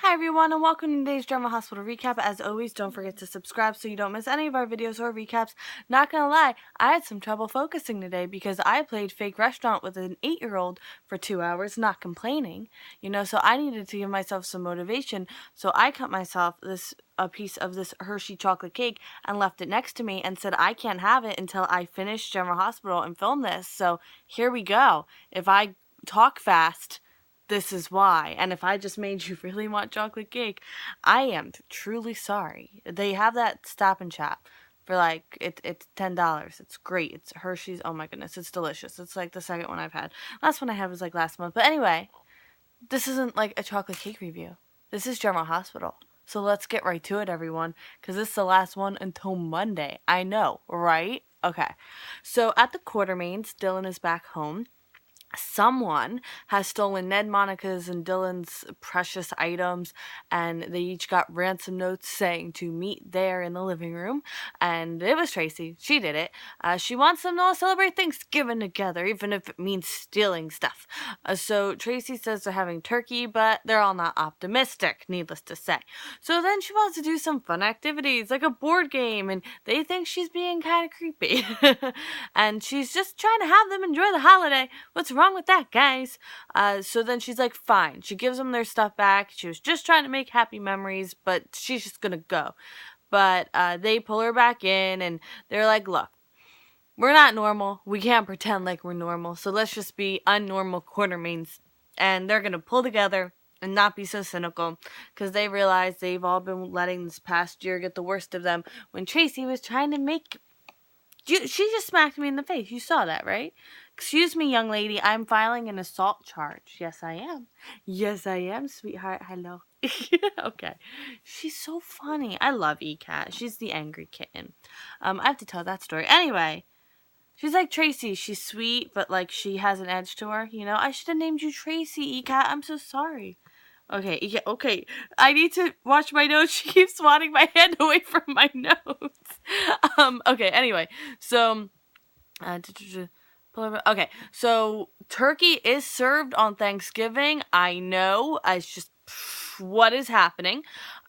Hi everyone, and welcome to today's General Hospital recap. As always, don't forget to subscribe so you don't miss any of our videos or recaps. Not gonna lie, I had some trouble focusing today because I played fake restaurant with an 8-year-old for 2 hours, not complaining, so I needed to give myself some motivation. So I cut myself a piece of this Hershey chocolate cake and left it next to me and said I can't have it until I finish General Hospital and film this. So here we go. If I talk fast, this is why. And if I just made you really want chocolate cake, I am truly sorry. They have that Stop and Shop for it's $10. It's great. It's Hershey's. Oh my goodness, it's delicious. It's like the second one I've had. Last one I had was like last month. But anyway, this isn't like a chocolate cake review. This is General Hospital. So let's get right to it, everyone, because this is the last one until Monday. I know, right? Okay. So at the Quartermains, Dylan is back home. Someone has stolen Ned, Monica's, and Dylan's precious items, and they each got ransom notes saying to meet there in the living room. And it was Tracy. She did it. She wants them to all celebrate Thanksgiving together, even if it means stealing stuff. So Tracy says they're having turkey, but they're all not optimistic, needless to say. So then she wants to do some fun activities, like a board game, and they think she's being kind of creepy. And she's just trying to have them enjoy the holiday. What's wrong with that, guys? So then she's like, fine. She gives them their stuff back. She was just trying to make happy memories, but she's just gonna go. But they pull her back in, and they're like, look, we're not normal. We can't pretend like we're normal, so let's just be unnormal Quartermains. And they're gonna pull together and not be so cynical, because they realize they've all been letting this past year get the worst of them when Tracy was trying to make... She just smacked me in the face. You saw that, right? Excuse me, young lady. I'm filing an assault charge. Yes, I am. Yes, I am, sweetheart. Hello. Okay. She's so funny. I love E-Cat. She's the angry kitten. I have to tell that story. Anyway, she's like Tracy. She's sweet, but she has an edge to her. I should have named you Tracy, E-Cat. I'm so sorry. Okay, yeah, okay. I need to watch my nose. She keeps swatting my hand away from my nose. Okay, anyway. So, okay, so turkey is served on Thanksgiving. I know. It's just what is happening.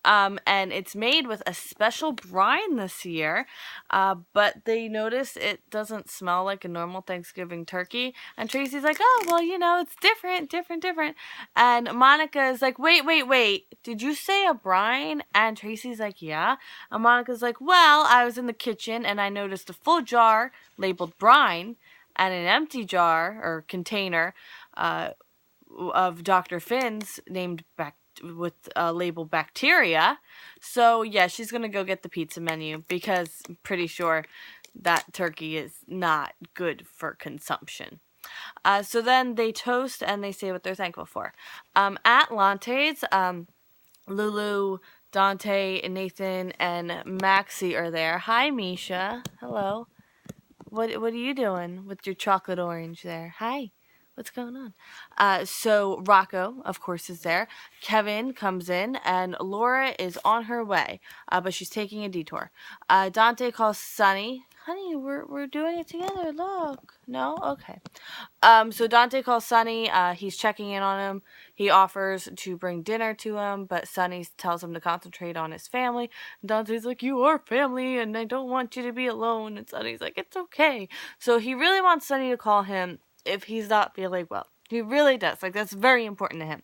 And it's made with a special brine this year, but they notice it doesn't smell like a normal Thanksgiving turkey, and Tracy's like, oh, well, it's different. And Monica is like, wait, did you say a brine? And Tracy's like, yeah. And Monica's like, well, I was in the kitchen, and I noticed a full jar labeled brine, and an empty jar, or container, of Dr. Finn's named with label bacteria. So yeah, she's gonna go get the pizza menu because I'm pretty sure that turkey is not good for consumption. So then they toast and they say what they're thankful for. At Lante's, Lulu, Dante, Nathan, and Maxie are there. Hi, Misha. Hello. What are you doing with your chocolate orange there? Hi. What's going on? So Rocco, of course, is there. Kevin comes in, and Laura is on her way, but she's taking a detour. Dante calls Sunny. Honey, we're doing it together. Look. No? Okay. So Dante calls Sunny. He's checking in on him. He offers to bring dinner to him, but Sunny tells him to concentrate on his family. And Dante's like, you are family, and I don't want you to be alone. And Sunny's like, it's okay. So he really wants Sunny to call him if he's not feeling well. He really does. That's very important to him.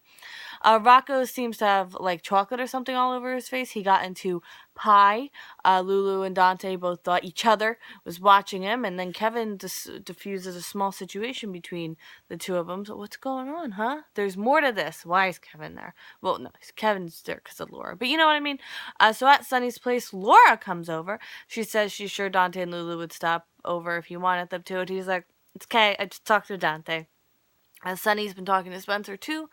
Rocco seems to have, chocolate or something all over his face. He got into pie. Lulu and Dante both thought each other was watching him, and then Kevin diffuses a small situation between the two of them. So what's going on, huh? There's more to this. Why is Kevin there? Well, no, Kevin's there because of Laura. But you know what I mean? So at Sunny's place, Laura comes over. She says she's sure Dante and Lulu would stop over if he wanted them to. And he's like, it's okay, I just talked to Dante. Sunny's been talking to Spencer too,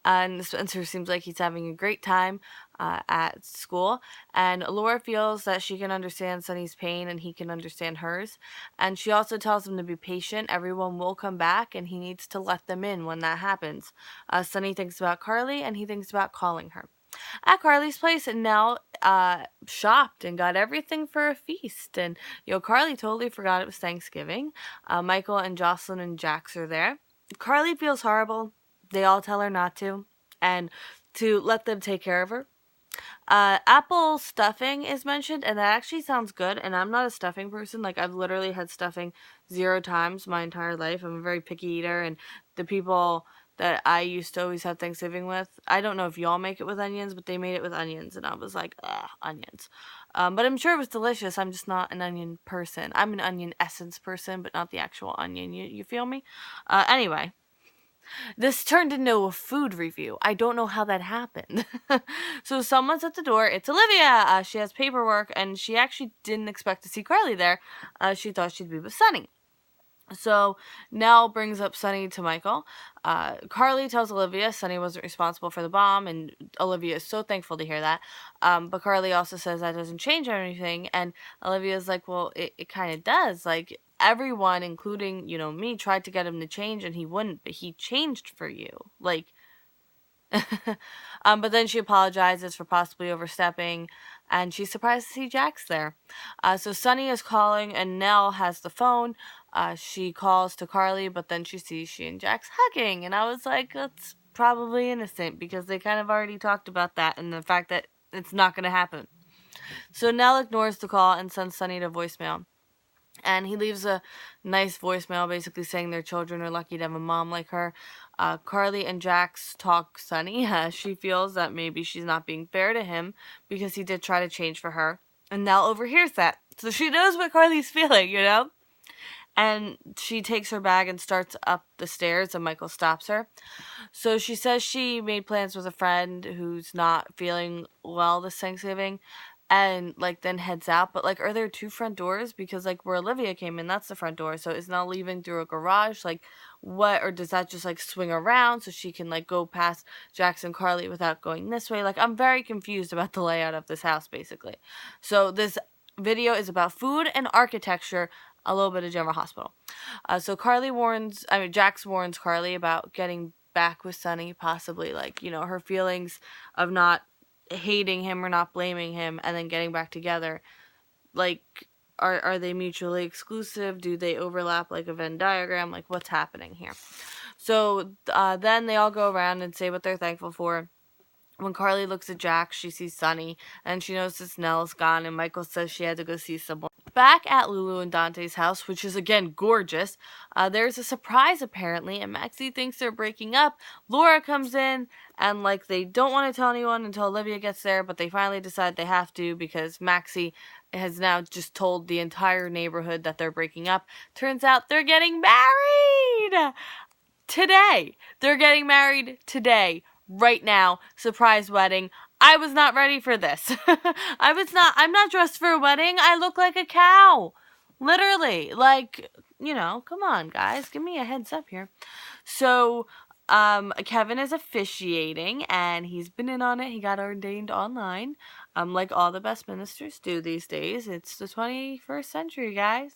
and Spencer seems like he's having a great time at school. And Laura feels that she can understand Sunny's pain and he can understand hers. And she also tells him to be patient. Everyone will come back, and he needs to let them in when that happens. Sunny thinks about Carly, and he thinks about calling her. At Carly's place, Nell shopped and got everything for a feast. And, Carly totally forgot it was Thanksgiving. Michael and Jocelyn and Jax are there. Carly feels horrible. They all tell her not to. And to let them take care of her. Apple stuffing is mentioned, and that actually sounds good. And I'm not a stuffing person. Like, I've literally had stuffing 0 times my entire life. I'm a very picky eater, and the people that I used to always have Thanksgiving with, I don't know if y'all make it with onions, but they made it with onions, and I was like, ugh, onions. But I'm sure it was delicious. I'm just not an onion person. I'm an onion essence person, but not the actual onion. You feel me? Anyway. This turned into a food review. I don't know how that happened. So someone's at the door. It's Olivia. She has paperwork, and she actually didn't expect to see Carly there. She thought she'd be with Sunny. So Nell brings up Sunny to Michael. Carly tells Olivia Sunny wasn't responsible for the bomb, and Olivia is so thankful to hear that. But Carly also says that doesn't change anything, and Olivia's like, well, it kind of does. Like, everyone, including, me, tried to get him to change, and he wouldn't, but he changed for you. Like, but then she apologizes for possibly overstepping, and she's surprised to see Jax there. So Sunny is calling, and Nell has the phone. She calls to Carly, but then she sees she and Jax hugging, and I was like, that's probably innocent, because they kind of already talked about that, and the fact that it's not going to happen. So Nell ignores the call and sends Sunny to voicemail. And he leaves a nice voicemail basically saying their children are lucky to have a mom like her. Carly and Jax talk Sunny. She feels that maybe she's not being fair to him because he did try to change for her. And Nell overhears that. So she knows what Carly's feeling, And she takes her bag and starts up the stairs, and Michael stops her. So she says she made plans with a friend who's not feeling well this Thanksgiving, and, then heads out. But, are there 2 front doors? Because, where Olivia came in, that's the front door. So is Nell leaving through a garage? What? Or does that just, swing around so she can, go past Jackson Carly without going this way? I'm very confused about the layout of this house, basically. So this video is about food and architecture, a little bit of General Hospital. So Jax warns Carly about getting back with Sunny, possibly, her feelings of not hating him or not blaming him and then getting back together. Are they mutually exclusive? Do they overlap like a Venn diagram? What's happening here? So then they all go around and say what they're thankful for. When Carly looks at Jax, she sees Sunny, and she notices Nell's gone, and Michael says she had to go see someone. Back at Lulu and Dante's house, which is, again, gorgeous, there's a surprise, apparently, and Maxie thinks they're breaking up. Laura comes in, and, they don't want to tell anyone until Olivia gets there, but they finally decide they have to because Maxie has now just told the entire neighborhood that they're breaking up. Turns out they're getting married! Today! They're getting married today. Right now, surprise wedding. I was not ready for this. I'm not dressed for a wedding. I look like a cow. Literally. Come on, guys. Give me a heads up here. So, Kevin is officiating, and he's been in on it. He got ordained online, like all the best ministers do these days. It's the 21st century, guys,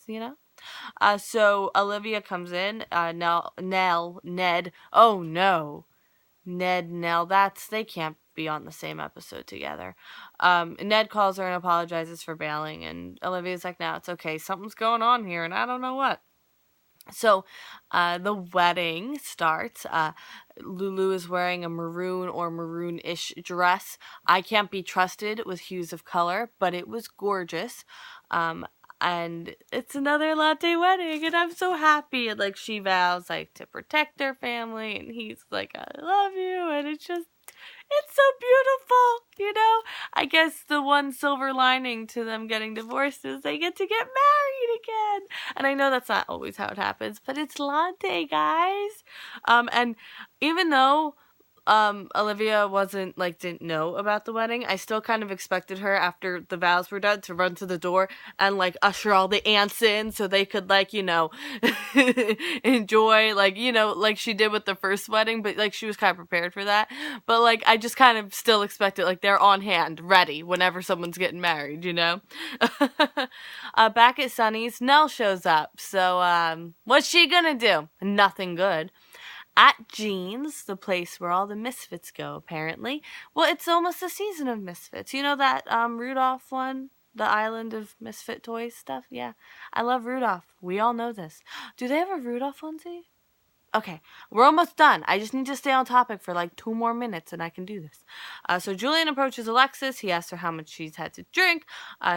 So, Olivia comes in. Ned. Oh, no. Nell, they can't be on the same episode together. Ned calls her and apologizes for bailing, and Olivia's like, no, it's okay. Something's going on here, and I don't know what. So, the wedding starts. Lulu is wearing a maroon or maroon-ish dress. I can't be trusted with hues of color, but it was gorgeous. And it's another latte wedding, and I'm so happy. And, she vows, to protect their family, and he's like, I love you, and it's so beautiful, I guess the one silver lining to them getting divorced is they get to get married again. And I know that's not always how it happens, but it's latte, guys. And even though Olivia didn't know about the wedding, I still kind of expected her, after the vows were done, to run to the door and, usher all the aunts in so they could, enjoy, like she did with the first wedding, but, she was kind of prepared for that. But, I just kind of still expected, they're on hand, ready, whenever someone's getting married, Back at Sunny's, Nell shows up. So, what's she gonna do? Nothing good. At Jean's, the place where all the misfits go, apparently. Well, it's almost the season of misfits. You know that Rudolph one? The Island of Misfit Toys stuff? Yeah. I love Rudolph. We all know this. Do they have a Rudolph onesie? Okay, we're almost done. I just need to stay on topic for like 2 more minutes and I can do this. So Julian approaches Alexis. He asks her how much she's had to drink.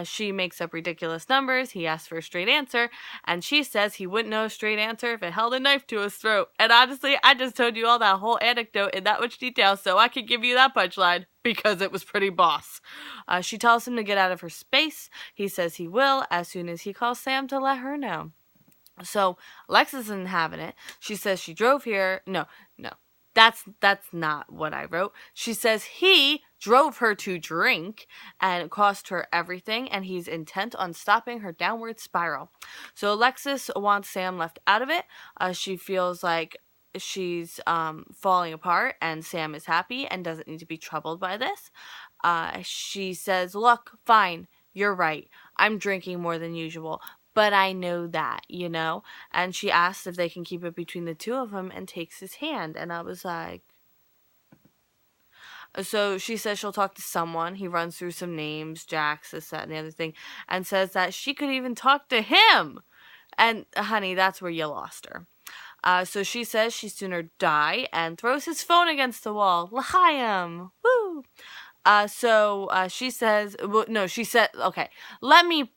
She makes up ridiculous numbers. He asks for a straight answer. And she says he wouldn't know a straight answer if it held a knife to his throat. And honestly, I just told you all that whole anecdote in that much detail so I could give you that punchline because it was pretty boss. She tells him to get out of her space. He says he will as soon as he calls Sam to let her know. So Alexis isn't having it. She says she drove here. No. That's not what I wrote. She says he drove her to drink and it cost her everything and he's intent on stopping her downward spiral. So Alexis wants Sam left out of it. She feels like she's falling apart and Sam is happy and doesn't need to be troubled by this. She says, look, fine, you're right. I'm drinking more than usual. But I know that, you know? And she asks if they can keep it between the two of them and takes his hand. And I was like... So she says she'll talk to someone. He runs through some names, Jax, this, that, and the other thing. And says that she could even talk to him. And, honey, that's where you lost her. So she says she'd sooner die and throws his phone against the wall. L'chaim! Woo! She says... Well, no, she said... Okay, let me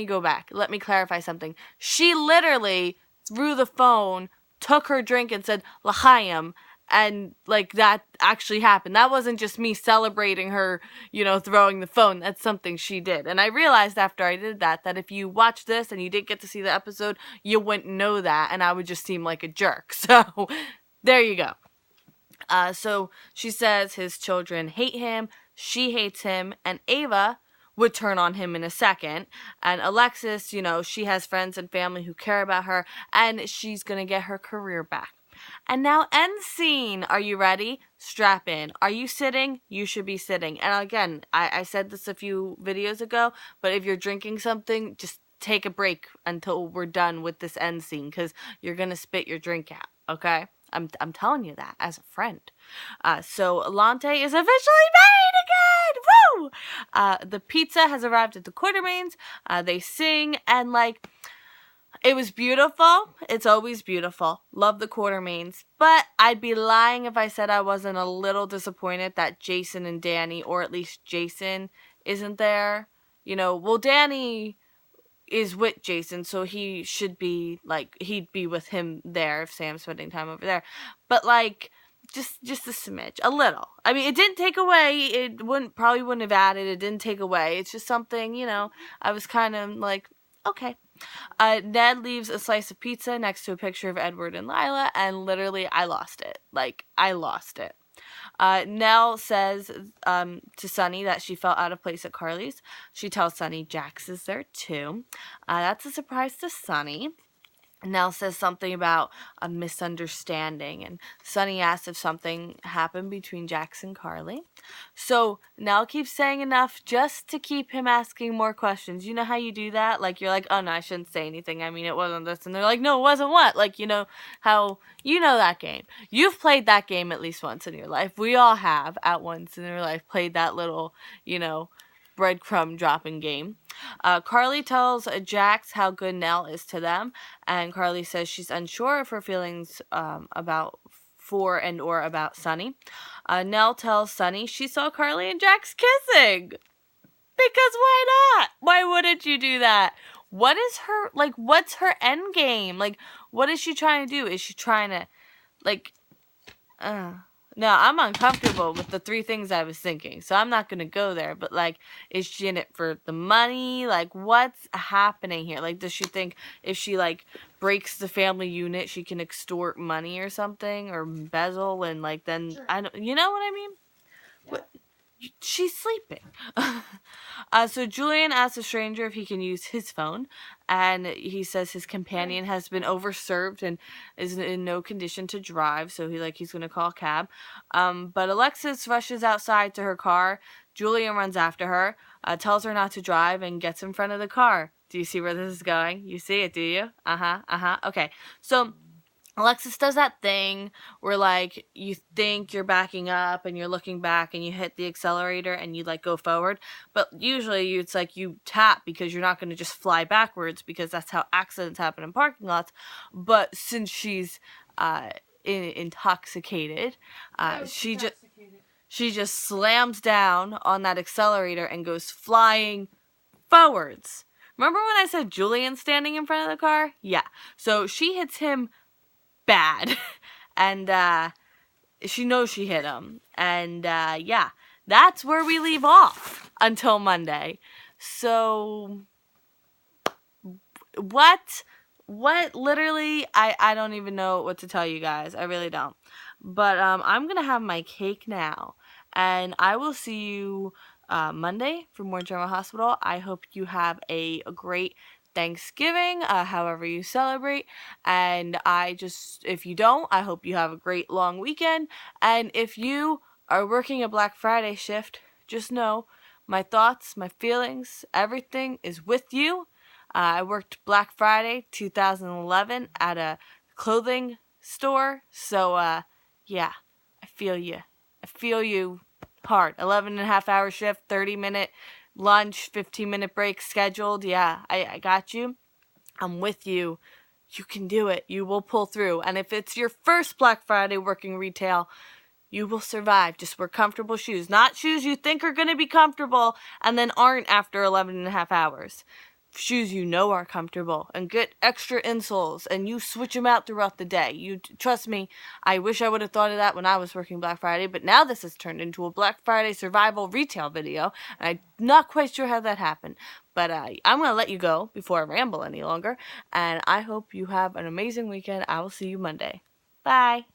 go back. Let me clarify something. She literally threw the phone, took her drink, and said, L'chaim, and, like, that actually happened. That wasn't just me celebrating her, you know, throwing the phone. That's something she did. And I realized after I did that if you watch this and you didn't get to see the episode, you wouldn't know that, and I would just seem like a jerk. So, there you go. So she says his children hate him, she hates him, and Ava would turn on him in a second. And Alexis, you know, she has friends and family who care about her, and she's gonna get her career back. And now, end scene. Are you ready? Strap in. Are you sitting? You should be sitting. And again, I said this a few videos ago, but if you're drinking something, just take a break until we're done with this end scene, because you're gonna spit your drink out, okay? I'm telling you that as a friend. So Lante is officially married again! Woo! The pizza has arrived at the Quartermains. They sing, and like, it was beautiful. It's always beautiful. Love the Quartermains. But I'd be lying if I said I wasn't a little disappointed that Jason and Danny, or at least Jason, isn't there. You know, well, Danny is with Jason, so he should be, like, he'd be with him there if Sam's spending time over there. But, like, just a smidge. A little. I mean, it didn't take away. It probably wouldn't have added. It didn't take away. It's just something, you know, I was kind of like, okay. Ned leaves a slice of pizza next to a picture of Edward and Lila, and literally, I lost it. Like, I lost it. Nell says to Sunny that she felt out of place at Carly's. She tells Sunny Jax is there too. That's a surprise to Sunny. Nell says something about a misunderstanding, and Sunny asks if something happened between Jax and Carly. So Nell keeps saying enough just to keep him asking more questions. You know how you do that? Like, you're like, oh no, I shouldn't say anything. I mean, it wasn't this. And they're like, no, it wasn't what? Like, you know how, you know that game. You've played that game at least once in your life. We all have, at once in our life, played that little, you know, breadcrumb dropping game. Carly tells Jax how good Nell is to them, and Carly says she's unsure of her feelings about Sunny. Nell tells Sunny she saw Carly and Jax kissing. Because why not? Why wouldn't you do that? What is her, like, what's her end game? Like, what is she trying to do? Is she trying to, like, no, I'm uncomfortable with the 3 things I was thinking, so I'm not going to go there. But, like, is she in it for the money? Like, what's happening here? Like, does she think if she, like, breaks the family unit, she can extort money or something? Or embezzle and, like, then, sure. You know what I mean? Yeah. What? She's sleeping. So Julian asks a stranger if he can use his phone, and he says his companion has been overserved and is in no condition to drive, so he's going to call a cab. But Alexis rushes outside to her car. Julian runs after her, tells her not to drive, and gets in front of the car. Do you see where this is going? You see it, do you? Okay. So Alexis does that thing where, like, you think you're backing up and you're looking back and you hit the accelerator and you, like, go forward. But usually it's like you tap because you're not going to just fly backwards, because that's how accidents happen in parking lots. But since she's intoxicated, she just slams down on that accelerator and goes flying forwards. Remember when I said Julian standing in front of the car? Yeah. So she hits him bad. And she knows she hit him. And yeah, that's where we leave off until Monday. So what literally, I don't even know what to tell you guys. I really don't. But I'm gonna have my cake now, and I will see you Monday for more General Hospital. I hope you have a great Thanksgiving, however you celebrate. And if you don't, I hope you have a great long weekend. And if you are working a Black Friday shift, just know my thoughts, my feelings, everything is with you. I worked Black Friday 2011 at a clothing store. So, yeah, I feel you. I feel you hard. 11.5 hour shift, 30-minute lunch, 15-minute break scheduled. Yeah, I got you. I'm with you. You can do it. You will pull through. And if it's your first Black Friday working retail, you will survive. Just wear comfortable shoes. Not shoes you think are going to be comfortable and then aren't after 11.5 hours. Shoes you know are comfortable, and get extra insoles, and you switch them out throughout the day. You trust me, I wish I would have thought of that when I was working Black Friday, but now this has turned into a Black Friday survival retail video, and I'm not quite sure how that happened. But I'm going to let you go before I ramble any longer, and I hope you have an amazing weekend. I will see you Monday. Bye.